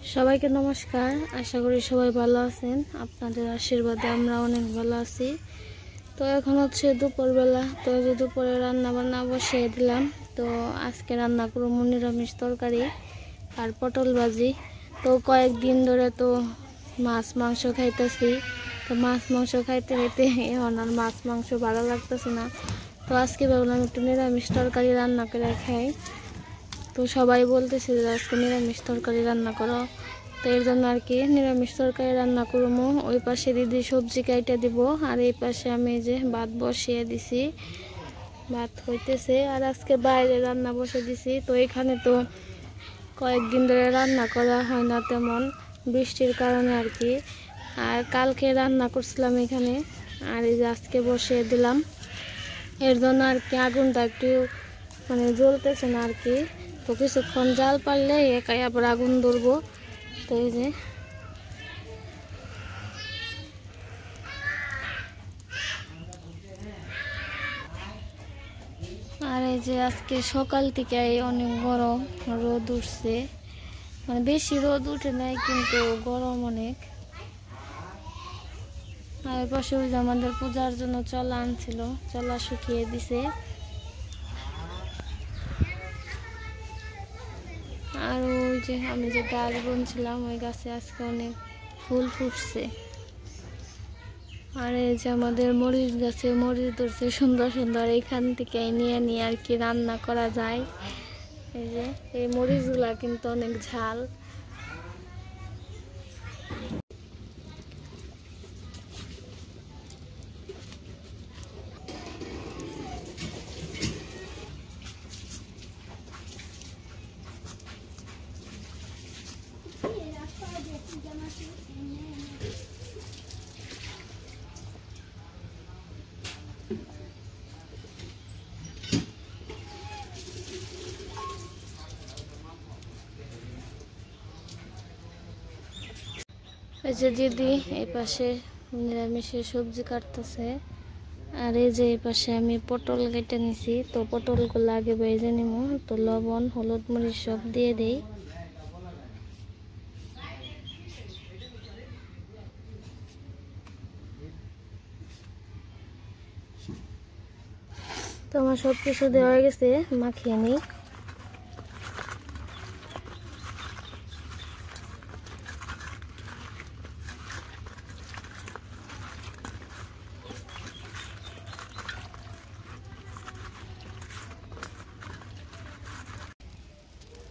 সবাইকে নমস্কার। আশা করি সবাই ভালো আছেন। আপনাদের আশীর্বাদে আমরা অনেক ভালো আছি। তো এখন হচ্ছে দুপুরবেলা, তো যে দুপুরে রান্না বান্না বসিয়ে দিলাম। তো আজকে রান্না করব নিরামিষ তরকারি আর পটল ভাজি। তো কয়েকদিন ধরে তো মাছ মাংস খাইতেছি, তো মাছ মাংস খাইতে খাইতে এখন আর মাছ মাংস ভালো লাগতেছে না। তো আজকে ভাবলাম একটু নিরামিষ তরকারি রান্না করে খাই। তো সবাই বলতেছে যে আজকে নিরামিষ তরকারি রান্না করো, তো এর জন্য আর কি নিরামিষ তরকারি রান্না করবো। ওই পাশে দিদি সবজি কাইটা দিব, আর এই পাশে আমি যে ভাত বসিয়ে দিছি, ভাত হইতেছে। আর আজকে বাইরে রান্না বসে দিছি। তো এখানে তো কয়েকদিন ধরে রান্না করা হয় না তেমন, বৃষ্টির কারণে আর কি। আর কালকে রান্না করছিলাম এখানে, আর এই যে আজকে বসিয়ে দিলাম। এর জন্য আর কি আগুনটা একটু জ্বলতেছে না আর কি। তো কিছুক্ষণ জাল পারলে একাই আবার আগুন ধরবো। তো এই যে আর এই যে আজকে সকাল থেকে অনেক গরম, রোদ উঠছে, বেশি রোদ উঠে নাই কিন্তু গরম অনেক। আর পাশে ওই যে আমাদের পূজার জন্য চলা আনছিল, চলা শুকিয়ে দিছে। আর ওই যে আমি যে গাছ বুনছিলাম, ওই গাছে আজকে অনেক ফুল ফুটছে। আর এই যে আমাদের মরিচ গাছে মরিচ ধরছে সুন্দর সুন্দর, এখান থেকে নিয়ে নিয়ে আর কি রান্না করা যায়। এই যে এই মরিচগুলা কিন্তু অনেক ঝাল। এই যে দিদি এই পাশে নিরামিষের সবজি কাটতেছে, আর এই যে এই পাশে আমি পটল কেটে নিছি। তো পটলগুলো আগে ভেজে নিব। তো লবণ হলুদ মরিচ সব দিয়ে দেই। তো আমার সব কিছু দেওয়া হয়ে গেছে, মাখিয়ে নিই।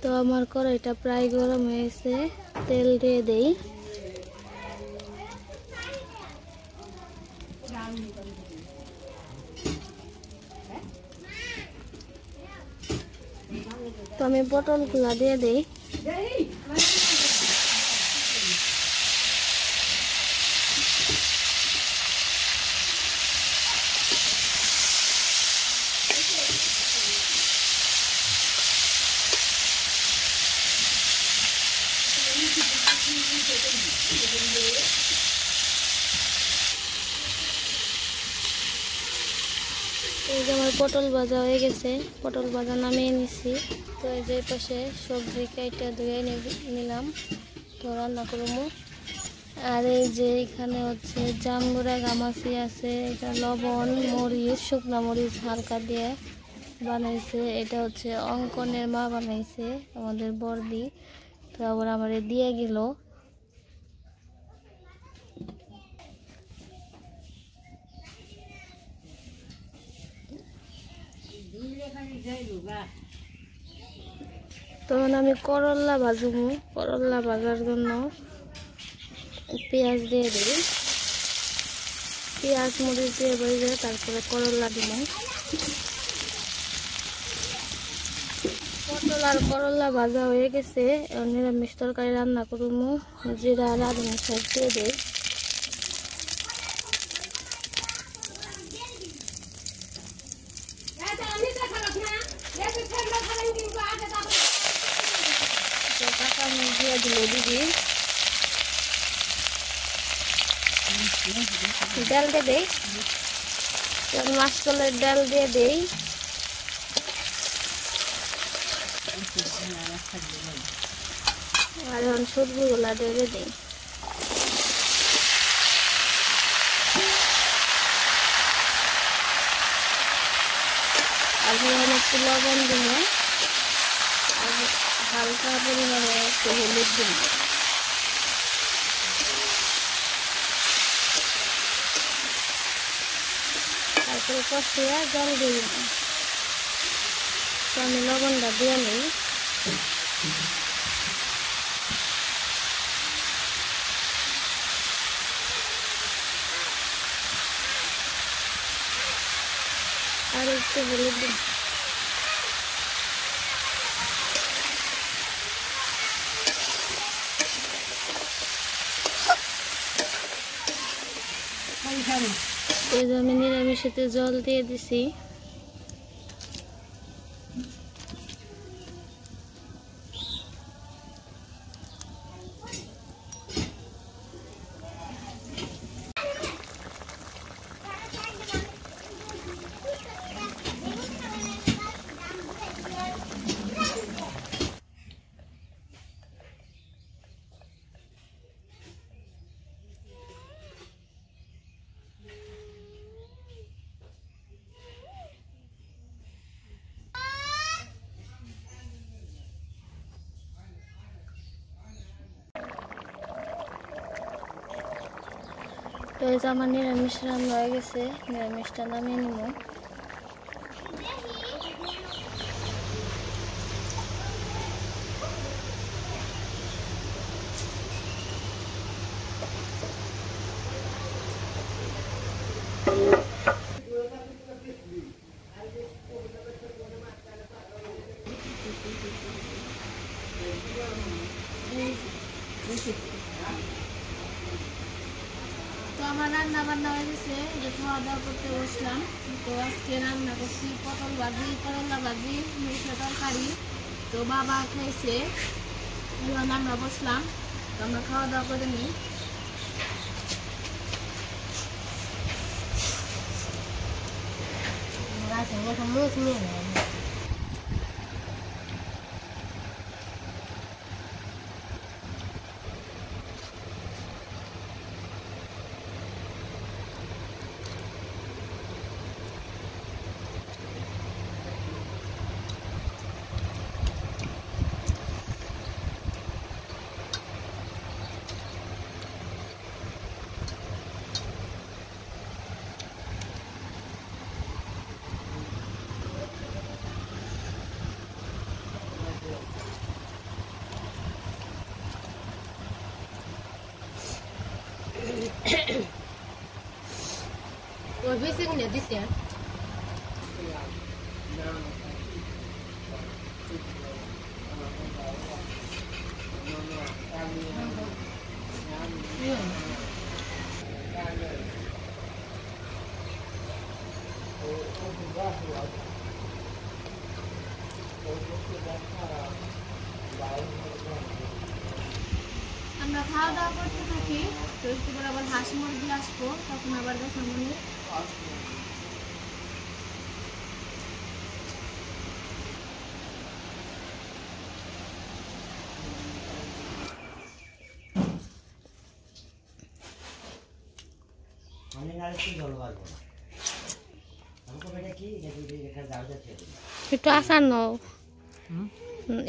তো আমার কড়াইটা প্রায় গরম হয়েছে, তেল দিয়ে দেই। তো আমি পটলগুলা দিয়ে দেই। এই যে আমার পটল ভাজা হয়ে গেছে, পটল ভাজা নামিয়ে নিছি। তো এই যে পাশে সবজি কাইটা ধুয়ে নিলাম, তো রান্না করবো। আর এই যে এখানে হচ্ছে জামগুড়া গামাছি আছে, এটা লবণ মরিচ শুকনো মরিচ হালকা দিয়ে বানাইছে। এটা হচ্ছে অঙ্কনের মা বানাইছে, আমাদের বর্দি। তো আবার আমার দিয়ে গেল। তখন আমি করলা ভাজবো, করলা ভাজার জন্য পেঁয়াজ দিয়ে দিই। পেঁয়াজ মরিচ দিয়ে ভেজে তারপরে করলা দিব। পটল আর করলা ভাজা হয়ে গেছে, নিরামিষ তরকারি রান্না করবো। জিরা রাঁধুনি সব দিয়ে দিই। দিয়ে দিল দিদি, ডাল দিয়ে দেই, মাসকলের ডাল দিয়ে দেই। আর এখন সবজিগুলা ঢেলে দিই। আর এখন একটু লবণ দিব, আর হালকা পরিমাণে একটু হলুদ দিব। তারপরে কষিয়ে জল দিয়ে দিব। তো আমি লবণটা দিয়ে নিই। আর একটু হলুদ দিই। এই যে আমি নিরামিষেতে জল দিয়ে দিছি। তো এই যে আমার নিরামিষ রান্না হয়ে গেছে, নিরামিষটা নামিয়ে নিব। তো আমার রান্না বান্না হয়ে গেছে, যে খাওয়া দাওয়া করতে বসলাম। তো আজকে রান্না করছি পটল ভাজি, করলা ভাজি, মিষ্টি তরকারি। তো বাবা খাইছে, এখন আমরা বসলাম। তো আমরা খাওয়া দাওয়া করে নিই। Rồi biết xin để đi tiền. আমরা খাওয়া দাওয়া করতে থাকি। তো একটু পরে আবার হাঁস মুরগি আসবো, তখন আবার দেখা মনে। একটু আসার নাও,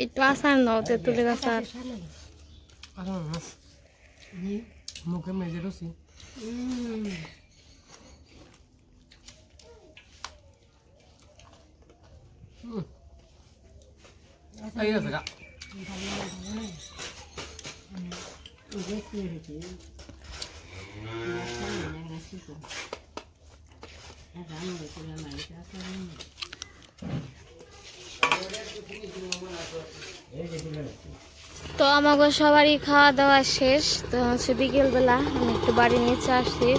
একটু আসার নাও, তেঁতুলের আচার। মুখে মেজে রসি ঠিক আছে গা তো আমাকে সবারই খাওয়া দাওয়া শেষ। তো হচ্ছে বিকেলবেলা আমি একটু বাড়ির নিচে আসছি।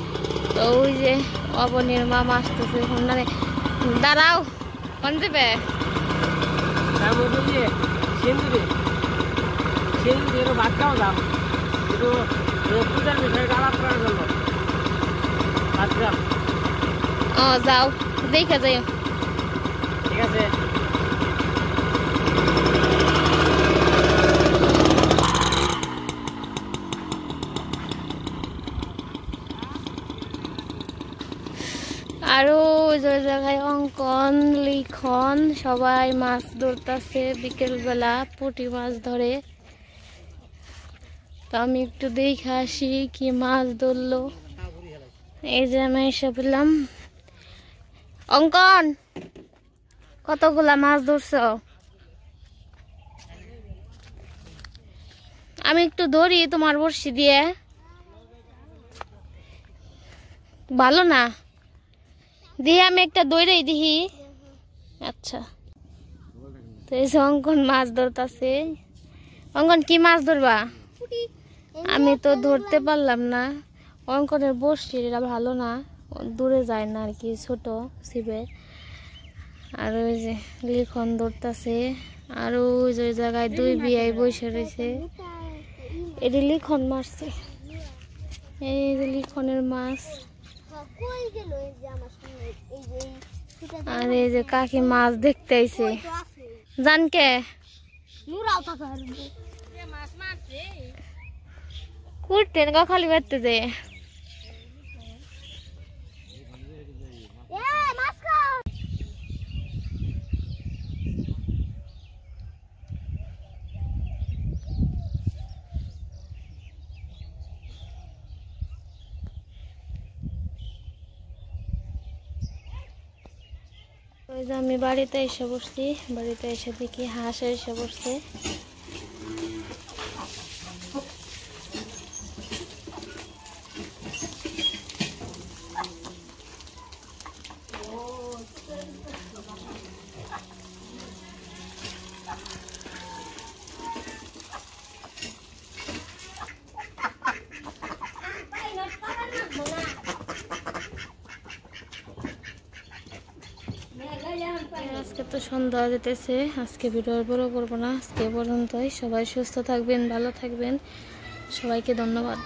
তো ওই যে অবনীর মামা আসতেছে, মানে দাঁড়াও কোন দেবে ভাত খাওয়া দাও একটু পূজার বিষয়ে আলাপ করার জন্য ভাত খাও। ও যাও, দেখে যাই। ঠিক আছে। আর ওই যে জায়গায় অঙ্কন লিখন সবাই মাছ ধরতেছে, বিকেল বেলা পুঁটি মাছ ধরে। তো আমি একটু দেখে আসি কি মাছ ধরলো। এই যে আমি এসে পেলাম। অঙ্কন, কতগুলা মাছ ধরছ? আমি একটু ধরি তোমার বড়শি দিয়ে। ভালো না দিয়ে আমি একটা দৌড়াই দিহি। আচ্ছা, তো এই যে অঙ্কন মাছ ধরতেছে। অঙ্কন কি মাছ ধরবা? আমি তো ধরতে পারলাম না, অঙ্কনের বড়শিটা ভালো না, দূরে যায় না আর কি, ছোট ছিপে। আর ওই যে লিখন ধরতেছে। আর ওই যে জায়গায় দুই বিয়াই বসে রয়েছে। এটি লিখন মারছে, এই যে লিখনের মাছ। আর এই যে কাকি মাছ দেখতে আইছে। জানকে কুটতেন গা খালি বাড়তে যে ওই যে আমি বাড়িতে এসে বসছি। বাড়িতে এসে দেখি হাঁস এসে বসছে। আজকে তো সন্ধ্যা যেতেছে, আজকে ভিডিও বড় করবো না, আজকে পর্যন্তই। সবাই সুস্থ থাকবেন, ভালো থাকবেন, সবাইকে ধন্যবাদ।